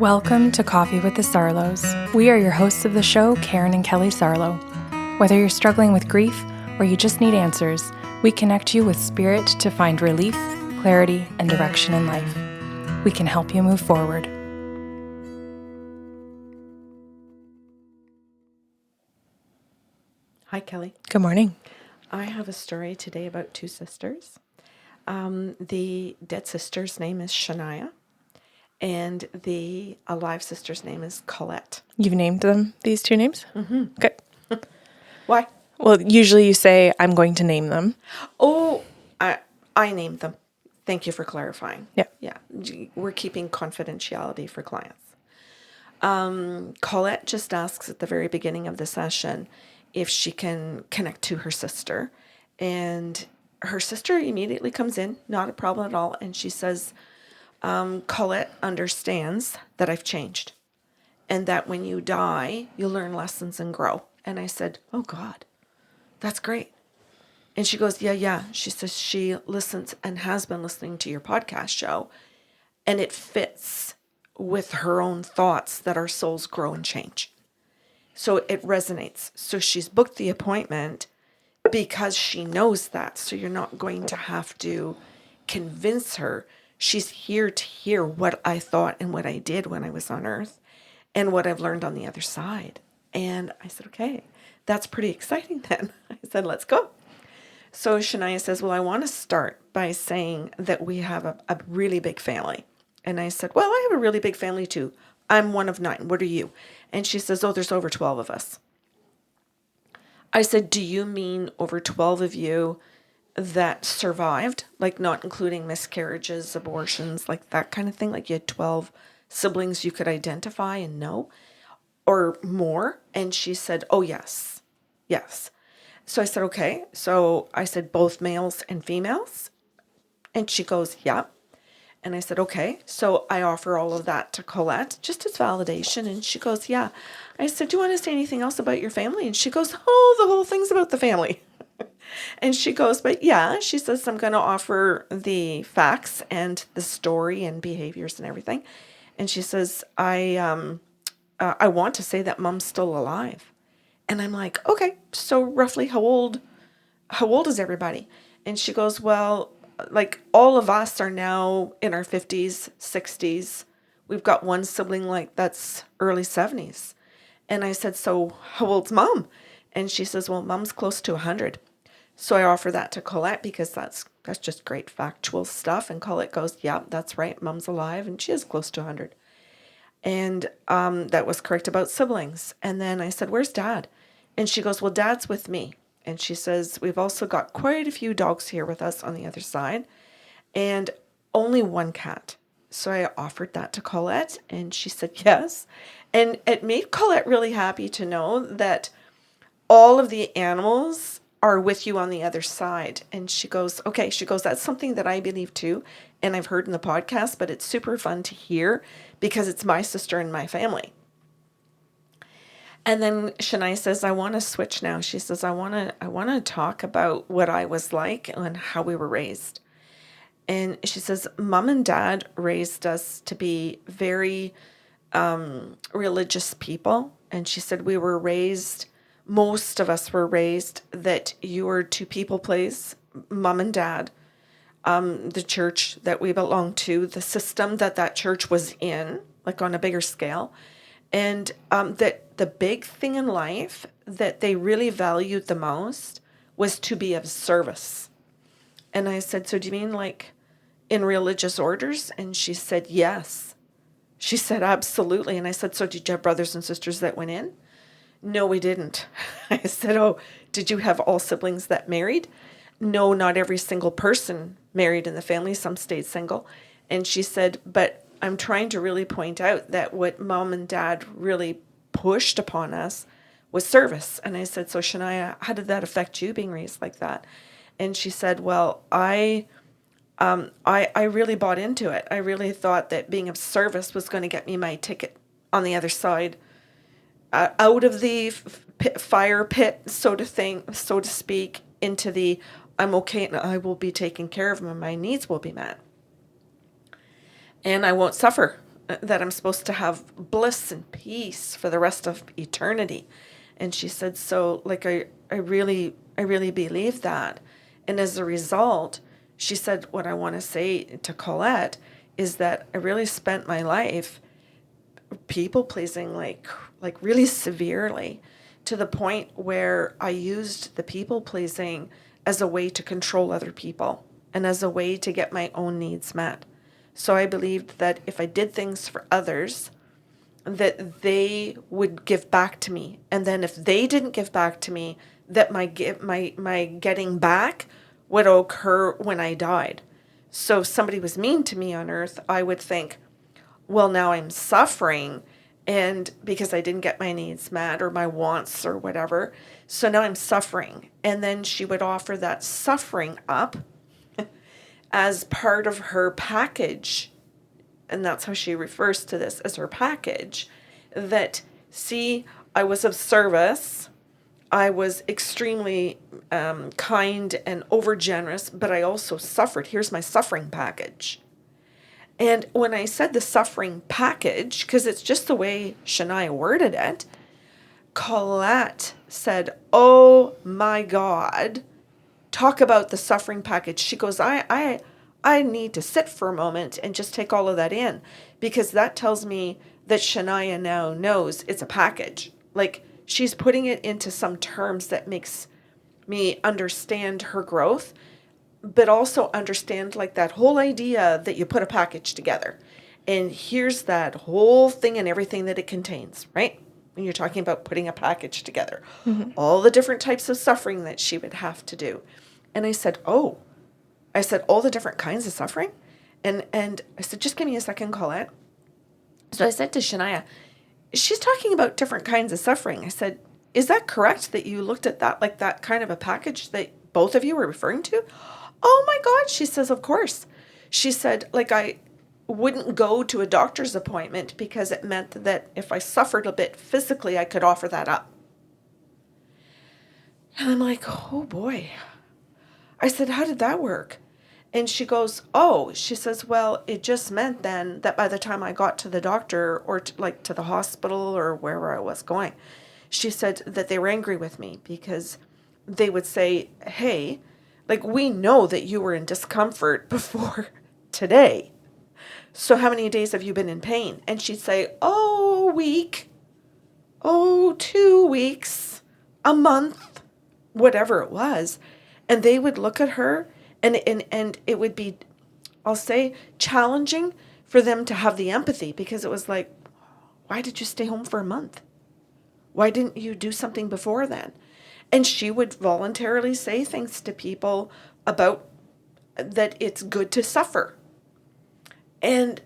Welcome to Coffee with the Sarlos. We are your hosts of the show, Karen and Kelly Sarlo. Whether you're struggling with grief or you just need answers, we connect you with spirit to find relief, clarity, and direction in life. We can help you move forward. Hi, Kelly. Good morning. I have a story today about two sisters. The dead sister's name is Shania, and the alive sister's name is Collette. You've named them, these two names? Mm-hmm. Okay. Why? Well, usually you say, I'm going to name them. Oh, I named them. Thank you for clarifying. Yeah. Yeah. We're keeping confidentiality for clients. Collette just asks at the very beginning of the session if she can connect to her sister. And her sister immediately comes in, not a problem at all. And she says, Collette understands that I've changed and that when you die, you learn lessons and grow. And I said, oh God, that's great. And she goes, yeah. She says she listens and has been listening to your podcast show, and it fits with her own thoughts that our souls grow and change. So it resonates. So she's booked the appointment because she knows that. So you're not going to have to convince her. She's here to hear what I thought and what I did when I was on Earth and what I've learned on the other side. And I said, okay, that's pretty exciting then. I said, let's go. So Shania says, well, I want to start by saying that we have a really big family. And I said, well, I have a really big family too. I'm one of 9. What are you? And she says, oh, there's over 12 of us. I said, do you mean over 12 of you that survived, like not including miscarriages, abortions, like that kind of thing? Like you had 12 siblings you could identify and know, or more? And she said, oh, yes. So I said, okay. So I said, both males and females? And she goes, yeah. And I said, okay. So I offer all of that to Collette just as validation. And she goes, yeah. I said, do you want to say anything else about your family? And she goes, oh, the whole thing's about the family. And she goes, but yeah, she says, I'm going to offer the facts and the story and behaviors and everything. And she says, I want to say that Mom's still alive. And I'm like, okay, so roughly how old is everybody? And she goes, well, like all of us are now in our 50s, 60s. We've got one sibling like that's early 70s. And I said, so how old's Mom? And she says, well, Mom's close to 100. So I offer that to Collette because that's just great factual stuff. And Collette goes, yeah, that's right. Mom's alive and she is close to 100. And that was correct about siblings. And then I said, where's Dad? And she goes, well, Dad's with me. And she says, we've also got quite a few dogs here with us on the other side and only one cat. So I offered that to Collette and she said yes. And it made Collette really happy to know that all of the animals are with you on the other side. And she goes, okay, that's something that I believe too. And I've heard in the podcast, but it's super fun to hear because it's my sister and my family. And then Shania says, I want to switch now. She says, I want to talk about what I was like and how we were raised. And she says, Mom and Dad raised us to be very religious people. And she said, most of us were raised that you were to people please, Mom and Dad, the church that we belonged to, the system that church was in, like on a bigger scale. And that the big thing in life that they really valued the most was to be of service. And I said, so do you mean like in religious orders? And she said, yes. She said, absolutely. And I said, so did you have brothers and sisters that went in? No, we didn't. I said, oh, did you have all siblings that married? No, not every single person married in the family. Some stayed single. And she said, but I'm trying to really point out that what Mom and Dad really pushed upon us was service. And I said, so Shania, how did that affect you being raised like that? And she said, well, I really bought into it. I really thought that being of service was going to get me my ticket on the other side, out of the fire pit, so to speak, into the I'm okay and I will be taken care of and my needs will be met. And I won't suffer that I'm supposed to have bliss and peace for the rest of eternity. And she said, so like, I really believe that. And as a result, she said, what I want to say to Collette is that I really spent my life people pleasing like really severely, to the point where I used the people pleasing as a way to control other people and as a way to get my own needs met. So I believed that if I did things for others, that they would give back to me. And then if they didn't give back to me, that my getting back would occur when I died. So if somebody was mean to me on earth, I would think, well, now I'm suffering, and because I didn't get my needs met or my wants or whatever, so now I'm suffering. And then she would offer that suffering up as part of her package. And that's how she refers to this, as her package. That, see, I was of service, I was extremely kind and overgenerous, but I also suffered. Here's my suffering package. And when I said the suffering package, because it's just the way Shania worded it, Collette said, oh my God, talk about the suffering package. She goes, I need to sit for a moment and just take all of that in, because that tells me that Shania now knows it's a package. Like, she's putting it into some terms that makes me understand her growth, but also understand like that whole idea that you put a package together. And here's that whole thing and everything that it contains, right? When you're talking about putting a package together, all the different types of suffering that she would have to do. And I said, all the different kinds of suffering? And I said, just give me a second, Collette. So I said to Shania, she's talking about different kinds of suffering. I said, is that correct that you looked at that like that kind of a package that both of you were referring to? Oh my God, she says, of course. She said, like, I wouldn't go to a doctor's appointment because it meant that if I suffered a bit physically, I could offer that up. And I'm like, oh boy. I said, how did that work? And she goes, she says, well, it just meant then that by the time I got to the doctor or to the hospital or wherever I was going, she said that they were angry with me because they would say, hey, like, we know that you were in discomfort before today. So how many days have you been in pain? And she'd say, a week, 2 weeks, a month, whatever it was. And they would look at her and it would be, I'll say, challenging for them to have the empathy, because it was like, why did you stay home for a month? Why didn't you do something before then? And she would voluntarily say things to people about that it's good to suffer. And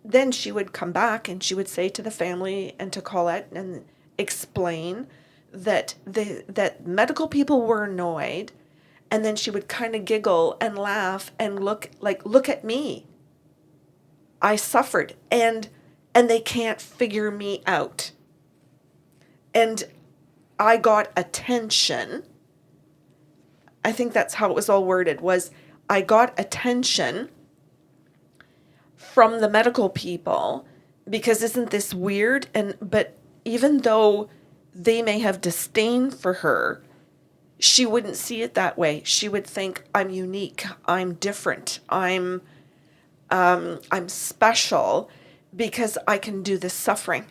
then she would come back and she would say to the family and to Collette and explain that that medical people were annoyed. And then she would kind of giggle and laugh and look at me. I suffered and they can't figure me out. And I got attention. I think that's how it was all worded, was I got attention from the medical people, because isn't this weird? But even though they may have disdain for her, she wouldn't see it that way. She would think, I'm unique, I'm different, I'm special because I can do this suffering.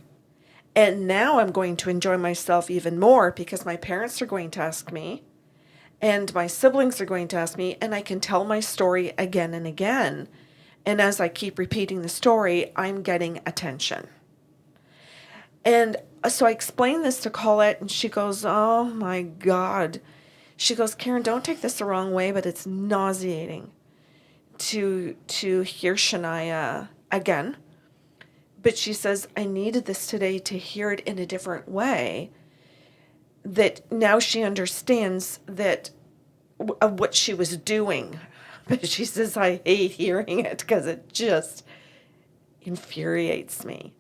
And now I'm going to enjoy myself even more because my parents are going to ask me and my siblings are going to ask me, and I can tell my story again and again. And as I keep repeating the story, I'm getting attention. And so I explained this to Collette and she goes, oh my God. She goes, Karen, don't take this the wrong way, but it's nauseating to hear Shania again. But she says, I needed this today to hear it in a different way, that now she understands that what she was doing. But she says, I hate hearing it because it just infuriates me.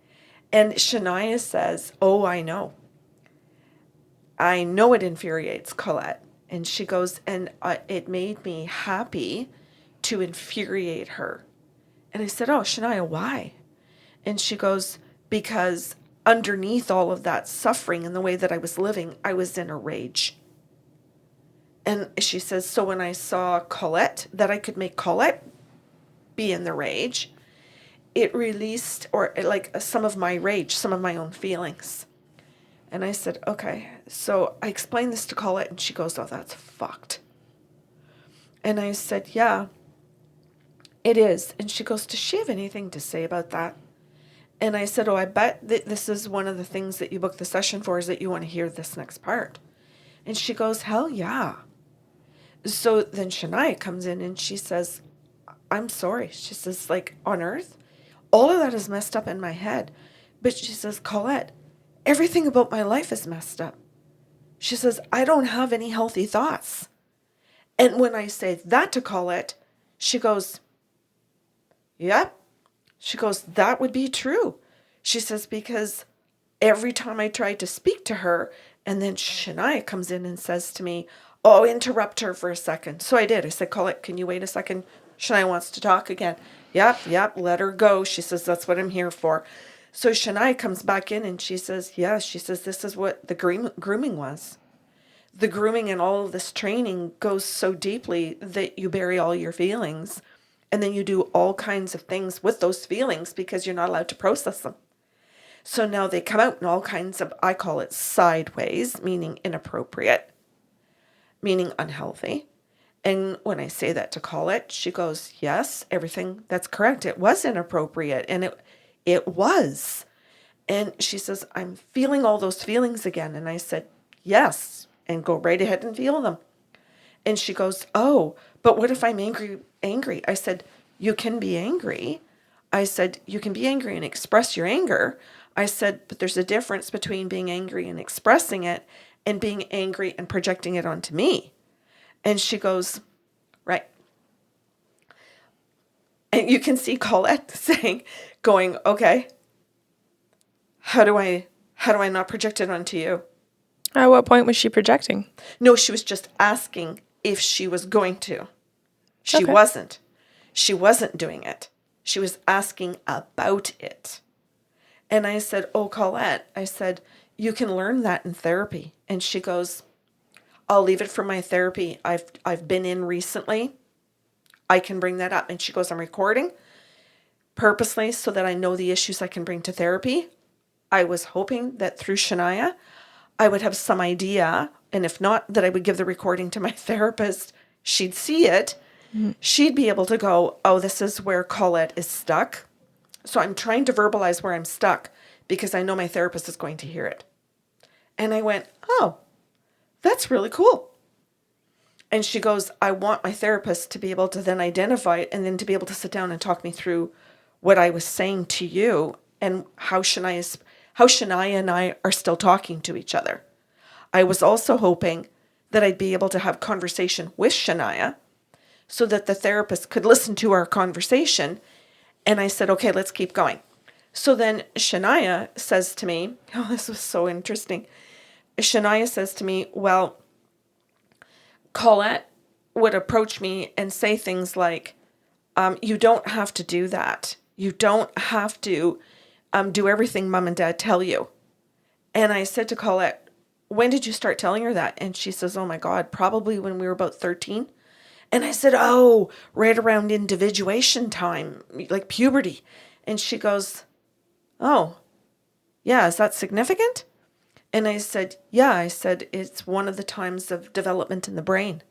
And Shania says, oh, I know. I know it infuriates Collette. And she goes, and it made me happy to infuriate her. And I said, oh, Shania, why? And she goes, because underneath all of that suffering and the way that I was living, I was in a rage. And she says, so when I saw Collette, that I could make Collette be in the rage, it released, or like some of my rage, some of my own feelings. And I said, okay. So I explained this to Collette, and she goes, oh, that's fucked. And I said, yeah, it is. And she goes, does she have anything to say about that? And I said, oh, I bet this is one of the things that you booked the session for, is that you want to hear this next part. And she goes, hell yeah. So then Shania comes in and she says, I'm sorry. She says, like, on earth, all of that is messed up in my head. But she says, Collette, everything about my life is messed up. She says, I don't have any healthy thoughts. And when I say that to Collette, she goes, yep. She goes, that would be true. She says, because every time I tried to speak to her, and then Shania comes in and says to me, oh, interrupt her for a second. So I did. I said, Collette, can you wait a second? Shania wants to talk again. Yep, let her go. She says, that's what I'm here for. So Shania comes back in and she says, yes, she says, this is what the grooming was. The grooming and all of this training goes so deeply that you bury all your feelings, and then you do all kinds of things with those feelings because you're not allowed to process them. So now they come out in all kinds of, I call it sideways, meaning inappropriate, meaning unhealthy. And when I say that to Collette, she goes, yes, everything, that's correct. It was inappropriate. And it was. And she says, I'm feeling all those feelings again. And I said, yes, and go right ahead and feel them. And she goes, oh, but what if I'm angry? I said, you can be angry. I said, you can be angry and express your anger. I said, but there's a difference between being angry and expressing it and being angry and projecting it onto me. And she goes, right. And you can see Collette going, okay, how do I not project it onto you? At what point was she projecting? No, she was just asking if she was going to. She Okay. wasn't. She wasn't doing it. She was asking about it. And I said, oh, Collette, I said, you can learn that in therapy. And she goes, I'll leave it for my therapy. I've been in recently. I can bring that up. And she goes, I'm recording purposely so that I know the issues I can bring to therapy. I was hoping that through Shania, I would have some idea. And if not, that I would give the recording to my therapist. She'd see it. Mm-hmm. She'd be able to go, oh, this is where Collette is stuck. So I'm trying to verbalize where I'm stuck because I know my therapist is going to hear it. And I went, oh, that's really cool. And she goes, I want my therapist to be able to then identify it and then to be able to sit down and talk me through what I was saying to you and how Shania and I are still talking to each other. I was also hoping that I'd be able to have conversation with Shania so that the therapist could listen to our conversation. And I said, okay, let's keep going. So then Shania says to me, oh, this was so interesting. Shania says to me, well, Collette would approach me and say things like, you don't have to do that. You don't have to do everything mom and dad tell you. And I said to Collette, when did you start telling her that? And she says, oh my God, probably when we were about 13. And I said, oh, right around individuation time, like puberty. And she goes, oh, yeah, is that significant? And I said, yeah, I said, it's one of the times of development in the brain.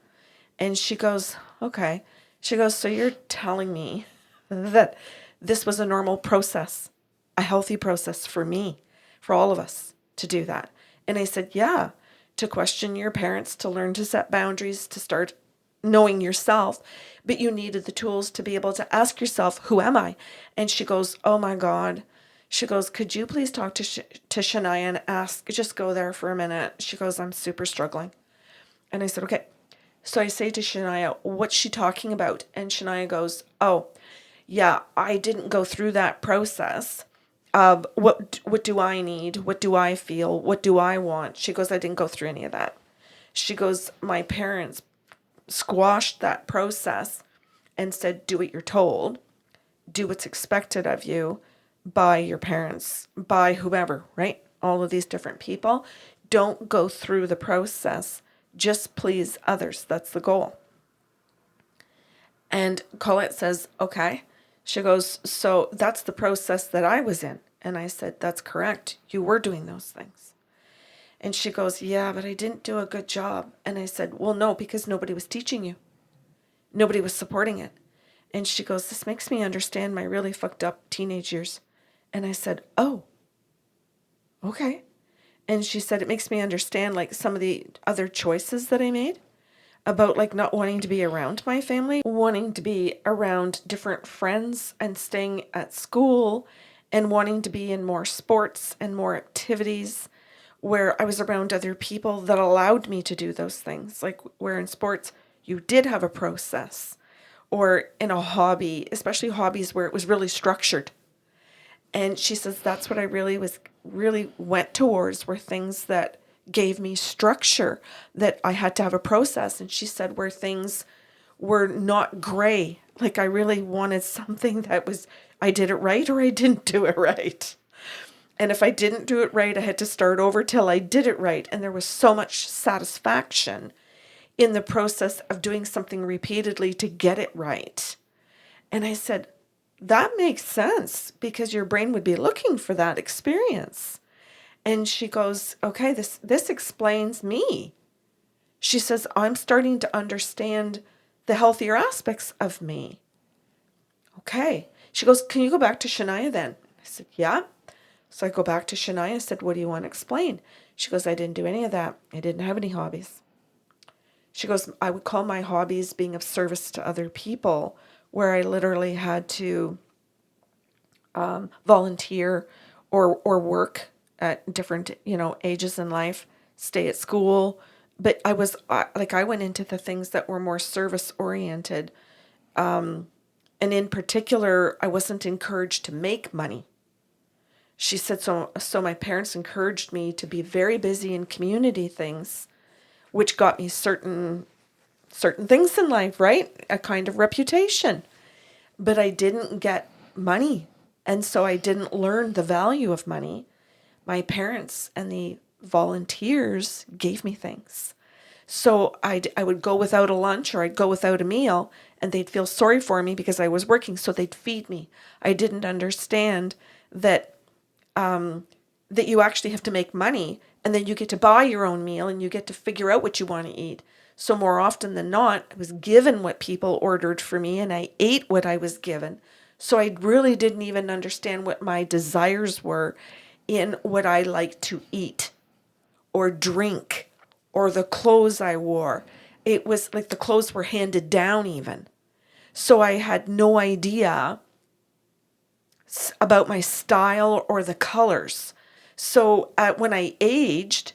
And she goes, okay. She goes, so you're telling me that this was a normal process, a healthy process for me, for all of us to do that. And I said, yeah, to question your parents, to learn to set boundaries, to start knowing yourself, but you needed the tools to be able to ask yourself, who am I? And she goes, oh my God. She goes, could you please talk to Shania and ask, just go there for a minute. She goes, I'm super struggling. And I said, okay. So I say to Shania, what's she talking about? And Shania goes, oh, yeah, I didn't go through that process of what do I need? What do I feel? What do I want? She goes, I didn't go through any of that. She goes, my parents squashed that process and said, do what you're told, do what's expected of you, by your parents, by whomever, right? All of these different people. Don't go through the process. Just please others. That's the goal. And Collette says, okay. She goes, so that's the process that I was in. And I said, that's correct. You were doing those things. And she goes, yeah, but I didn't do a good job. And I said, well, no, because nobody was teaching you. Nobody was supporting it. And she goes, this makes me understand my really fucked up teenage years. And I said, oh, okay. And she said, it makes me understand like some of the other choices that I made about like not wanting to be around my family, wanting to be around different friends and staying at school and wanting to be in more sports and more activities where I was around other people that allowed me to do those things. Like where in sports, you did have a process, or in a hobby, especially hobbies where it was really structured. And she says, that's what I really went towards, were things that gave me structure, that I had to have a process. And she said, where things were not gray, like I really wanted something that was, I did it right or I didn't do it right. And if I didn't do it right, I had to start over till I did it right. And there was so much satisfaction in the process of doing something repeatedly to get it right. And I said, that makes sense, because your brain would be looking for that experience. And she goes, okay, this explains me. She says, I'm starting to understand the healthier aspects of me. Okay. She goes, can you go back to Shania then? I said, yeah. So I go back to Shania. I said, what do you want to explain? She goes, I didn't do any of that. I didn't have any hobbies. She goes, I would call my hobbies being of service to other people, where I literally had to volunteer or work at different, ages in life, stay at school. But I was I went into the things that were more service oriented. And in particular, I wasn't encouraged to make money. She said, so my parents encouraged me to be very busy in community things, which got me certain things in life, right? A kind of reputation. But I didn't get money. And so I didn't learn the value of money. My parents and the volunteers gave me things. So I would go without a lunch, or I'd go without a meal, and they'd feel sorry for me because I was working, so they'd feed me. I didn't understand that that you actually have to make money, and then you get to buy your own meal and you get to figure out what you want to eat. So more often than not, I was given what people ordered for me, and I ate what I was given. So I really didn't even understand what my desires were in what I liked to eat or drink or the clothes I wore. It was like the clothes were handed down even. So I had no idea about my style or the colors. So when I aged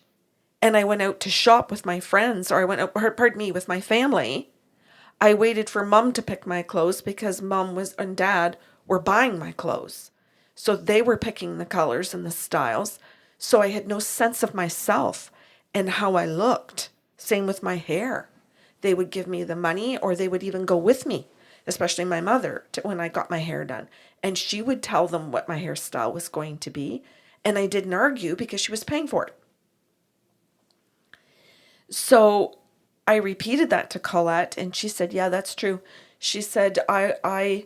and I went out to shop with my friends, or I went out, with my family, I waited for mom to pick my clothes because mom and dad were buying my clothes. So they were picking the colors and the styles. So I had no sense of myself and how I looked. Same with my hair. They would give me the money, or they would even go with me, especially my mother, when I got my hair done. And she would tell them what my hairstyle was going to be. And I didn't argue because she was paying for it. So I repeated that to Collette, and she said, yeah, that's true. She said, I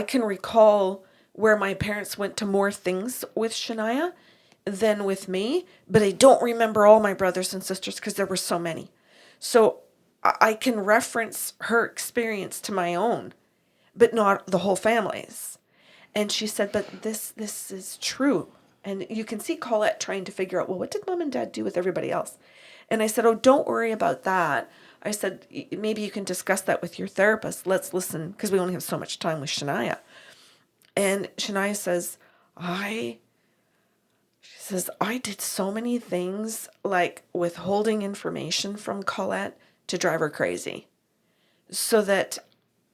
can recall where my parents went to more things with Shania than with me, but I don't remember all my brothers and sisters because there were so many. So I can reference her experience to my own, but not the whole family's. And she said, but this is true. And you can see Collette trying to figure out, well, what did mom and dad do with everybody else? And I said, oh, don't worry about that. I said, maybe you can discuss that with your therapist. Let's listen, because we only have so much time with Shania. And Shania says, I did so many things, like withholding information from Collette to drive her crazy, so that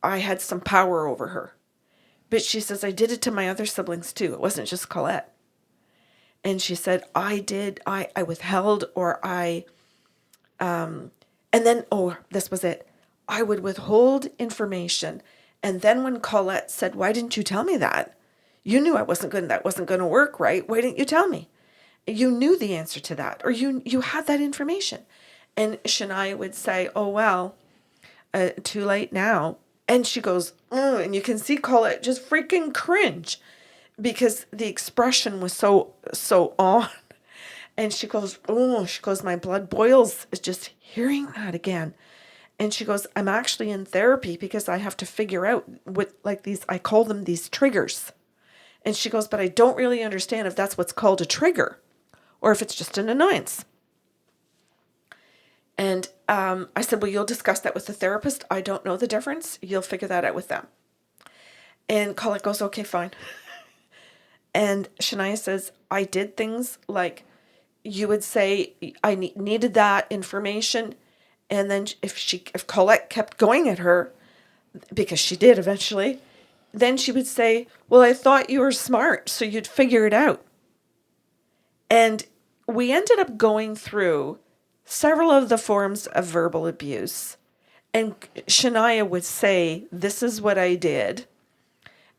I had some power over her. But she says, I did it to my other siblings too. It wasn't just Collette. And she said, I withheld, or and then, this was it. I would withhold information. And then when Collette said, why didn't you tell me that? You knew that wasn't going to work, right? Why didn't you tell me? You knew the answer to that, or you had that information. And Shania would say, oh, well, too late now. And she goes, and you can see Collette just freaking cringe because the expression was so on. And she goes, my blood boils just hearing that again. And she goes, I'm actually in therapy because I have to figure out what, like these, I call them these triggers. And she goes, but I don't really understand if that's what's called a trigger or if it's just an annoyance. And I said, well, you'll discuss that with the therapist. I don't know the difference. You'll figure that out with them. And Collette goes, okay, fine. And Shania says, I did things like you would say, I needed that information. And then if Collette kept going at her, because she did eventually, then she would say, well, I thought you were smart, so you'd figure it out. And we ended up going through several of the forms of verbal abuse. And Shania would say, this is what I did.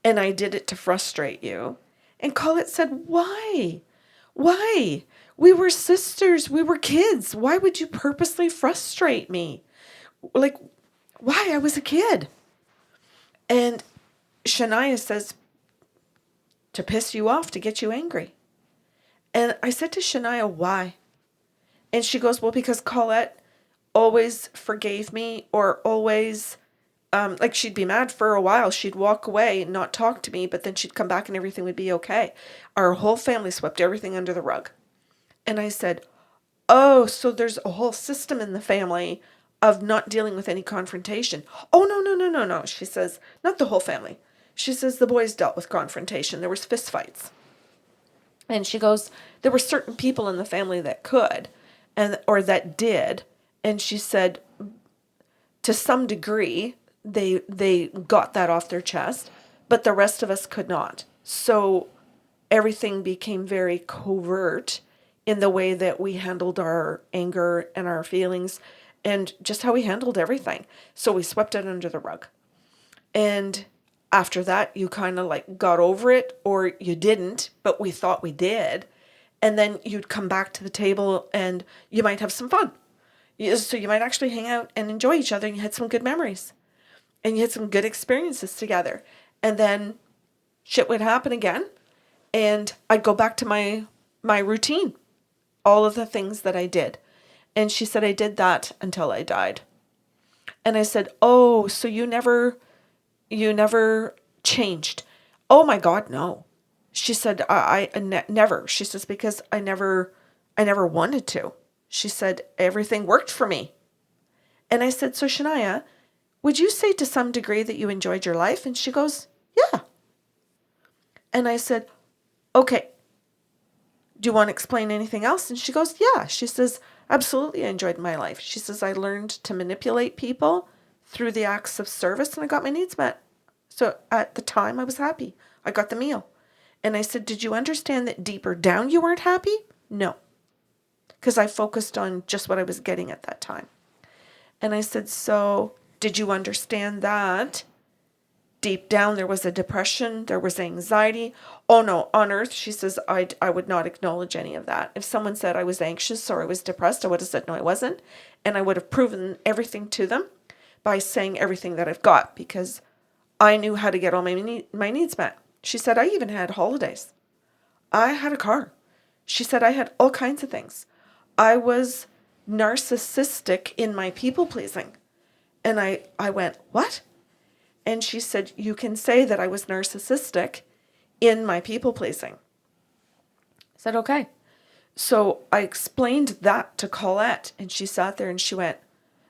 And I did it to frustrate you. And Collette said, why? Why? We were sisters. We were kids. Why would you purposely frustrate me? Like, why? I was a kid. And Shania says, to piss you off, to get you angry. And I said to Shania, why? And she goes, well, because Collette always forgave me, or always, like she'd be mad for a while. She'd walk away and not talk to me, but then she'd come back and everything would be okay. Our whole family swept everything under the rug. And I said, oh, so there's a whole system in the family of not dealing with any confrontation. Oh, no. She says, not the whole family. She says the boys dealt with confrontation. There was fist fights. And she goes, there were certain people in the family that could, or that did. And she said, to some degree, they got that off their chest, but the rest of us could not. So everything became very covert in the way that we handled our anger and our feelings and just how we handled everything. So we swept it under the rug. And after that, you kind of like got over it, or you didn't, but we thought we did. And then you'd come back to the table and you might have some fun. So you might actually hang out and enjoy each other, and you had some good memories and you had some good experiences together. And then shit would happen again, and I'd go back to my routine, all of the things that I did. And she said, I did that until I died. And I said, oh, so you never changed? Oh my God, no. She said, never. She says, because I never wanted to. She said, everything worked for me. And I said, so Shania, would you say to some degree that you enjoyed your life? And she goes, yeah. And I said, okay, do you want to explain anything else? And she goes, yeah. She says, absolutely, I enjoyed my life. She says, I learned to manipulate people through the acts of service, and I got my needs met. So at the time, I was happy. I got the meal. And I said, did you understand that deeper down you weren't happy? No. Because I focused on just what I was getting at that time. And I said, so did you understand that deep down there was a depression, there was anxiety? Oh no, on earth, she says, I would not acknowledge any of that. If someone said I was anxious or I was depressed, I would have said, no, I wasn't. And I would have proven everything to them by saying everything that I've got, because I knew how to get all my needs met. She said, I even had holidays. I had a car. She said, I had all kinds of things. I was narcissistic in my people pleasing. And I went, what? And she said, you can say that I was narcissistic in my people pleasing. I said, okay. So I explained that to Collette, and she sat there and she went,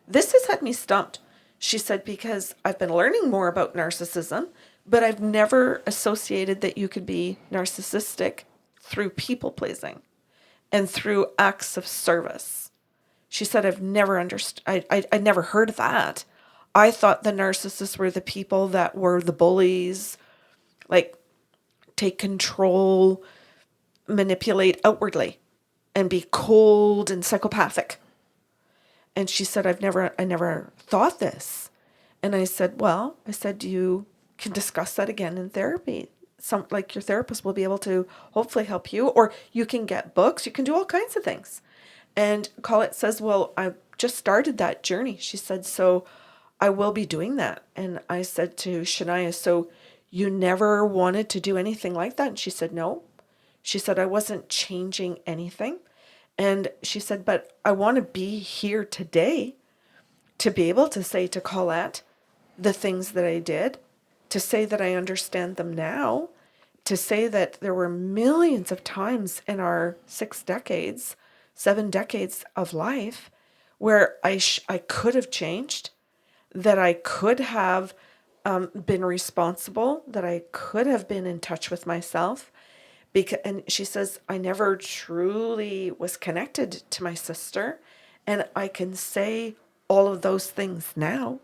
this has had me stumped. She said, because I've been learning more about narcissism, but I've never associated that you could be narcissistic through people pleasing and through acts of service. She said, I've never understood. I never heard of that. I thought the narcissists were the people that were the bullies, like take control, manipulate outwardly, and be cold and psychopathic. And she said, I never thought this. And I said, you can discuss that again in therapy. like your therapist will be able to hopefully help you, or you can get books, you can do all kinds of things. And Collette says, well, I just started that journey. She said, so I will be doing that. And I said to Shania, so you never wanted to do anything like that? And she said, no. She said, I wasn't changing anything. And she said, but I want to be here today to be able to say to Collette the things that I did, to say that I understand them now, to say that there were millions of times in our 7 decades of life where I could have changed, that I could have been responsible, that I could have been in touch with myself. And she says, I never truly was connected to my sister. And I can say all of those things now.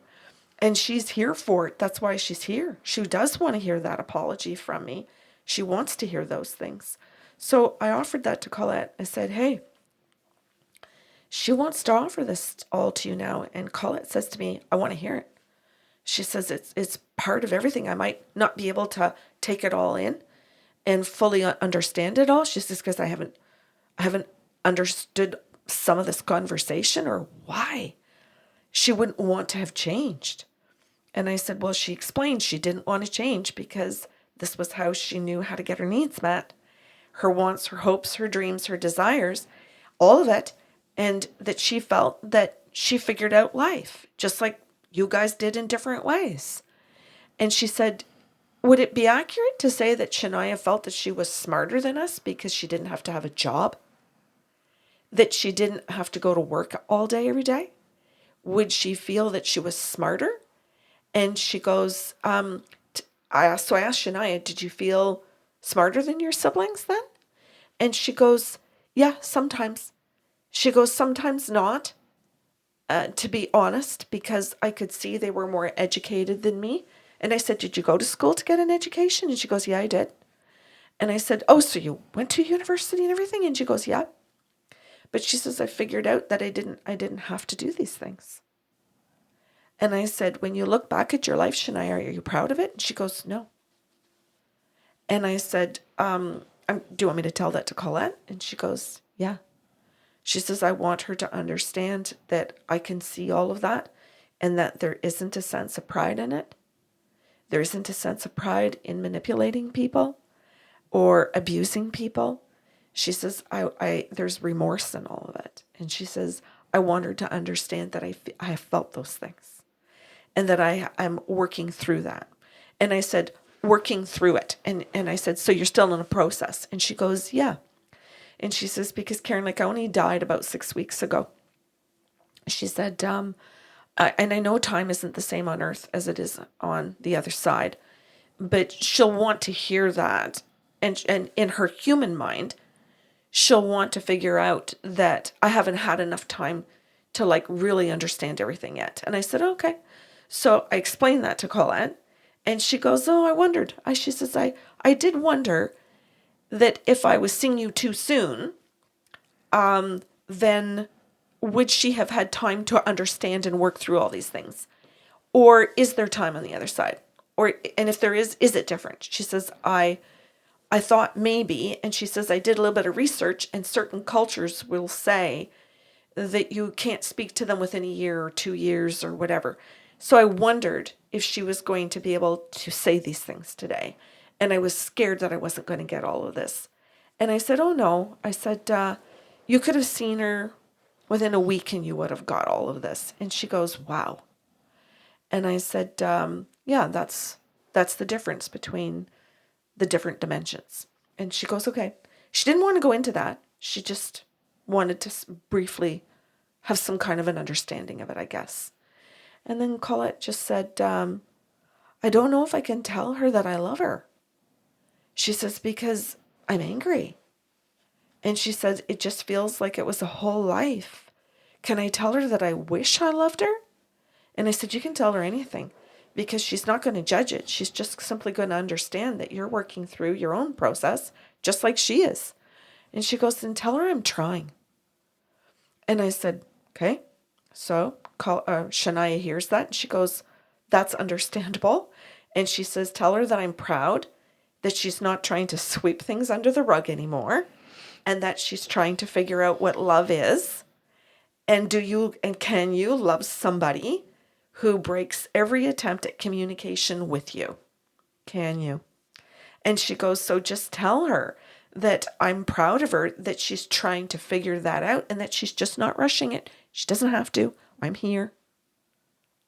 And she's here for it. That's why she's here. She does want to hear that apology from me. She wants to hear those things. So I offered that to Collette. I said, hey, she wants to offer this all to you now. And Collette says to me, I want to hear it. She says it's part of everything. I might not be able to take it all in and fully understand it all. She says, because I haven't understood some of this conversation or why she wouldn't want to have changed. And I said, well, she explained she didn't want to change because this was how she knew how to get her needs met, her wants, her hopes, her dreams, her desires, all of it. And that she felt that she figured out life, just like you guys did in different ways. And she said, would it be accurate to say that Shania felt that she was smarter than us because she didn't have to have a job? That she didn't have to go to work all day, every day? Would she feel that she was smarter? And she goes, I asked Shania, did you feel smarter than your siblings then? And she goes, yeah, sometimes. She goes, sometimes not, to be honest, because I could see they were more educated than me. And I said, did you go to school to get an education? And she goes, yeah, I did. And I said, oh, so you went to university and everything? And she goes, yeah. But she says, I figured out that I didn't have to do these things. And I said, when you look back at your life, Shania, are you proud of it? And she goes, no. And I said, do you want me to tell that to Collette? And she goes, yeah. She says, I want her to understand that I can see all of that and that there isn't a sense of pride in it. There isn't a sense of pride in manipulating people or abusing people. She says, there's remorse in all of it. And she says, I want her to understand that I have felt those things and that I'm working through that. And I said, working through it. And I said, so you're still in a process? And she goes, yeah. And she says, because Karen, like I only died about 6 weeks ago. She said, and I know time isn't the same on earth as it is on the other side, but she'll want to hear that. And in her human mind, she'll want to figure out that I haven't had enough time to like really understand everything yet. And I said, okay. So I explained that to Collette and she goes, oh, I wondered. She says, I did wonder that if I was seeing you too soon, then would she have had time to understand and work through all these things? Or is there time on the other side? And if there is it different? She says, I thought maybe, and she says, I did a little bit of research and certain cultures will say that you can't speak to them within a year or 2 years or whatever. So I wondered if she was going to be able to say these things today. And I was scared that I wasn't going to get all of this. And I said, oh no. I said, you could have seen her within a week and you would have got all of this. And she goes, wow. And I said, yeah, that's the difference between the different dimensions. And she goes, okay. She didn't want to go into that. She just wanted to briefly have some kind of an understanding of it, I guess. And then Collette just said, I don't know if I can tell her that I love her. She says, because I'm angry. And she said, it just feels like it was a whole life. Can I tell her that I wish I loved her? And I said, you can tell her anything because she's not going to judge it. She's just simply going to understand that you're working through your own process just like she is. And she goes, then tell her I'm trying. And I said, okay. So Shania hears that and she goes, that's understandable. And she says, tell her that I'm proud that she's not trying to sweep things under the rug anymore, and that she's trying to figure out what love is. And can you love somebody who breaks every attempt at communication with you? Can you? And she goes, so just tell her that I'm proud of her, that she's trying to figure that out and that she's just not rushing it. She doesn't have to. I'm here.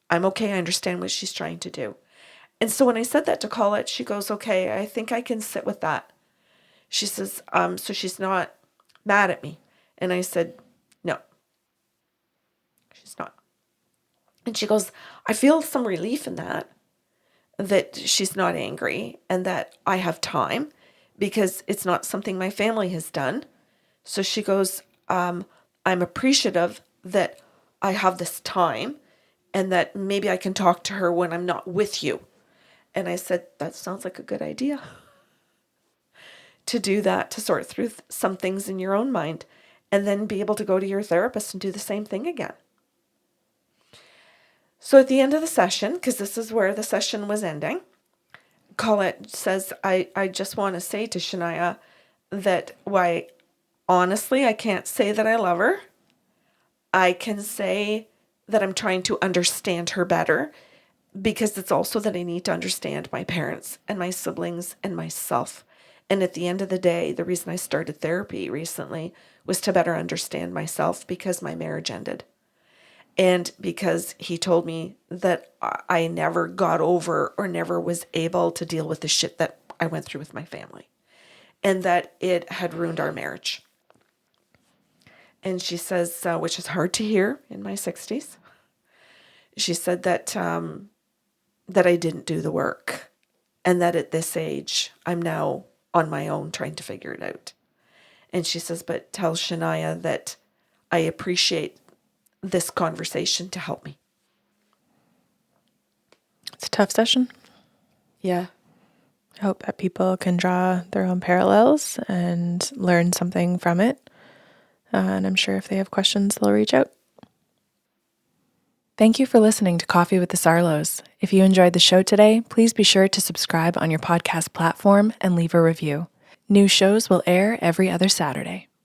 I'm okay. I understand what she's trying to do. And so when I said that to Collette, she goes, okay, I think I can sit with that. She says, so she's not mad at me. And I said, no, she's not. And she goes, I feel some relief in that she's not angry and that I have time because it's not something my family has done. So she goes, I'm appreciative that I have this time and that maybe I can talk to her when I'm not with you. And I said, that sounds like a good idea to do that, to sort through some things in your own mind and then be able to go to your therapist and do the same thing again. So at the end of the session, because this is where the session was ending, Collette says, I just want to say to Shania that honestly, I can't say that I love her. I can say that I'm trying to understand her better because it's also that I need to understand my parents and my siblings and myself. And at the end of the day, the reason I started therapy recently was to better understand myself because my marriage ended. And because he told me that I never got over or never was able to deal with the shit that I went through with my family. And that it had ruined our marriage. And she says, which is hard to hear in my 60s. She said that I didn't do the work. And that at this age, I'm now on my own trying to figure it out. And she says, but tell Shania that I appreciate this conversation to help me. It's a tough session. Yeah. I hope that people can draw their own parallels and learn something from it. And I'm sure if they have questions, they'll reach out. Thank you for listening to Coffee with the Sarlos. If you enjoyed the show today, please be sure to subscribe on your podcast platform and leave a review. New shows will air every other Saturday.